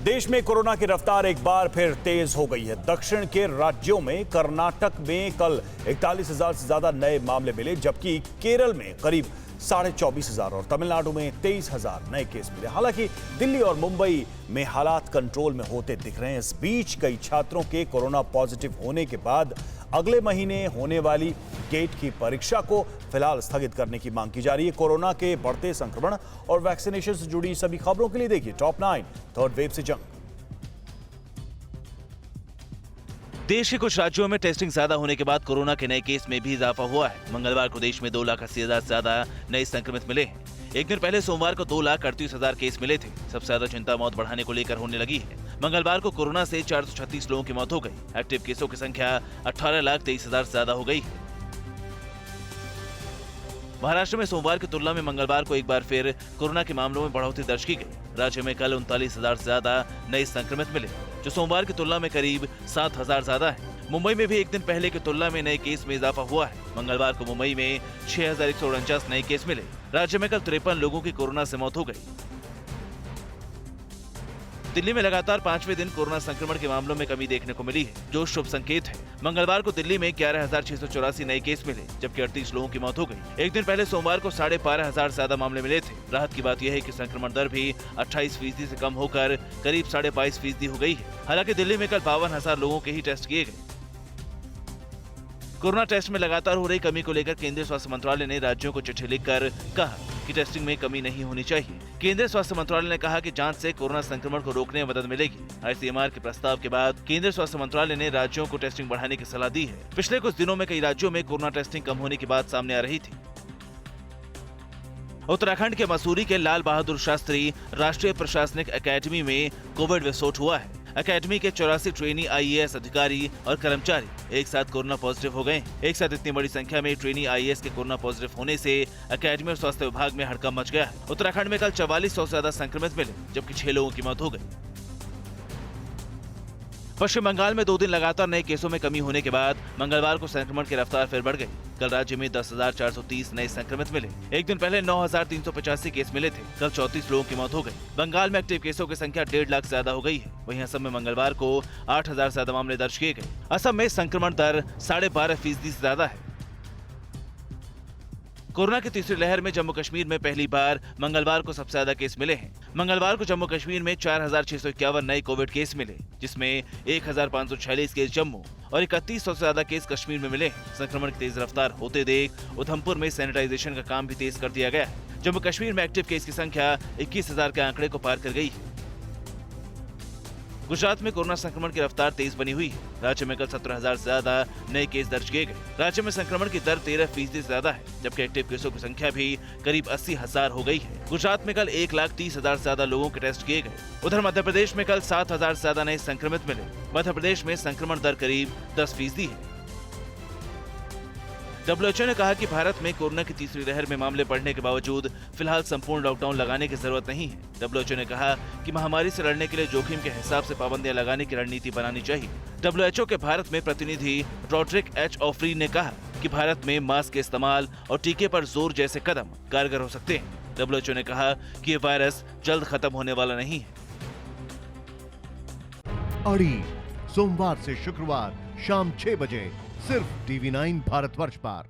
देश में कोरोना की रफ्तार एक बार फिर तेज हो गई है। दक्षिण के राज्यों में कर्नाटक में कल 41,000 से ज्यादा नए मामले मिले, जबकि केरल में करीब 24,500 और तमिलनाडु में 23,000 नए केस मिले। हालांकि दिल्ली और मुंबई में हालात कंट्रोल में होते दिख रहे हैं। इस बीच कई छात्रों के कोरोना पॉजिटिव होने के बाद अगले महीने होने वाली गेट की परीक्षा को फिलहाल स्थगित करने की मांग की जा रही है। कोरोना के बढ़ते संक्रमण और वैक्सीनेशन से जुड़ी सभी खबरों के लिए देखिए टॉप 9 थर्ड वेव से जंग। देश के कुछ राज्यों में टेस्टिंग ज्यादा होने के बाद कोरोना के नए केस में भी इजाफा हुआ है। मंगलवार को देश में 2,80,000 से ज्यादा नए संक्रमित मिले हैं। एक दिन पहले सोमवार को 2,38,000 केस मिले थे। सबसे ज्यादा चिंता मौत बढ़ाने को लेकर होने लगी है। मंगलवार को कोरोना से 436 लोगों की मौत हो गई। एक्टिव केसों की संख्या 18,23,000 से ज्यादा हो गई है। महाराष्ट्र में सोमवार की तुलना में मंगलवार को एक बार फिर कोरोना के मामलों में बढ़ोतरी दर्ज की गई। राज्य में कल 39,000 से ज्यादा नए संक्रमित मिले, जो सोमवार की तुलना में करीब 7,000 ज्यादा है। मुंबई में भी एक दिन पहले की तुलना में नए केस में इजाफा हुआ है। मंगलवार को मुंबई में 6,149 नए केस मिले। राज्य में कल 53 लोगों की कोरोना से मौत हो गई। दिल्ली में लगातार 5वें दिन कोरोना संक्रमण के मामलों में कमी देखने को मिली है, जो शुभ संकेत है। मंगलवार को दिल्ली में 11,684 नए केस मिले, जबकि 38 लोगों की मौत हो गई। एक दिन पहले सोमवार को 12,500 से ज्यादा मामले मिले थे। राहत की बात यह है कि संक्रमण दर भी 28% से कम होकर करीब 22.5% हो गई है। हालांकि दिल्ली में कल 52,000 लोगों के ही टेस्ट किए गए। कोरोना टेस्ट में लगातार हो रही कमी को लेकर केंद्रीय स्वास्थ्य मंत्रालय ने राज्यों को चिट्ठी लिखकर कहा कि टेस्टिंग में कमी नहीं होनी चाहिए। केंद्रीय स्वास्थ्य मंत्रालय ने कहा कि जांच से कोरोना संक्रमण को रोकने में मदद मिलेगी। आईसीएमआर के प्रस्ताव के बाद केंद्रीय स्वास्थ्य मंत्रालय ने राज्यों को टेस्टिंग बढ़ाने की सलाह दी है। पिछले कुछ दिनों में कई राज्यों में कोरोना टेस्टिंग कम होने की बात सामने आ रही थी। उत्तराखंड के मसूरी के लाल बहादुर शास्त्री राष्ट्रीय प्रशासनिक अकेडमी में कोविड विस्फोट हुआ है। अकेडमी के 84 ट्रेनी आईएएस अधिकारी और कर्मचारी एक साथ कोरोना पॉजिटिव हो गए। एक साथ इतनी बड़ी संख्या में ट्रेनी आईएएस के कोरोना पॉजिटिव होने से अकेडमी और स्वास्थ्य विभाग में हड़कंप मच गया है। उत्तराखंड में कल 4400 से ज्यादा संक्रमित मिले, जबकि 6 लोगों की मौत हो गई। पश्चिम बंगाल में 2 दिन लगातार नए केसों में कमी होने के बाद मंगलवार को संक्रमण की रफ्तार फिर बढ़ गई। कल राज्य में 10,430 नए संक्रमित मिले। एक दिन पहले 9,385 केस मिले थे। कल 34 लोगों की मौत हो गई। बंगाल में एक्टिव केसों की संख्या 1.5 लाख से ज्यादा हो गई है। वहीं असम में मंगलवार को 8,000 से ज्यादा मामले दर्ज किए गए। असम में संक्रमण दर 12.5% से ज्यादा है। कोरोना की तीसरी लहर में जम्मू कश्मीर में पहली बार मंगलवार को सबसे ज्यादा केस मिले हैं। मंगलवार को जम्मू कश्मीर में 4,651 नए कोविड केस मिले, जिसमें 1,546 केस जम्मू और 3,100 से ज्यादा केस कश्मीर में मिले। संक्रमण की तेज रफ्तार होते देख उधमपुर में सैनिटाइजेशन का काम भी तेज कर दिया गया है। जम्मू कश्मीर में एक्टिव केस की संख्या 21,000 के आंकड़े को पार कर गई है। गुजरात में कोरोना संक्रमण की रफ्तार तेज बनी हुई है। राज्य में कल 17,000 से ज्यादा नए केस दर्ज किए गए। राज्य में संक्रमण की दर 13% से ज्यादा है, जबकि एक्टिव केसों की संख्या भी करीब 80,000 हो गई है। गुजरात में कल 1,30,000 से ज्यादा लोगों के टेस्ट किए गए। उधर मध्य प्रदेश में कल 7,000 से ज्यादा नए संक्रमित मिले। मध्य प्रदेश में संक्रमण दर करीब 10% है। WHO ने कहा कि भारत में कोरोना की तीसरी लहर में मामले बढ़ने के बावजूद फिलहाल संपूर्ण लॉकडाउन लगाने की जरूरत नहीं है। WHO ने कहा कि महामारी से लड़ने के लिए जोखिम के हिसाब से पाबंदियां लगाने की रणनीति बनानी चाहिए। WHO के भारत में प्रतिनिधि रॉड्रिक एच ऑफ्री ने कहा कि भारत में मास्क के इस्तेमाल और टीके पर जोर जैसे कदम कारगर हो सकते हैं। WHO ने कहा कि ये वायरस जल्द खत्म होने वाला नहीं है। अड़ी सोमवार से शुक्रवार शाम 6 बजे सिर्फ TV9 भारतवर्ष पर।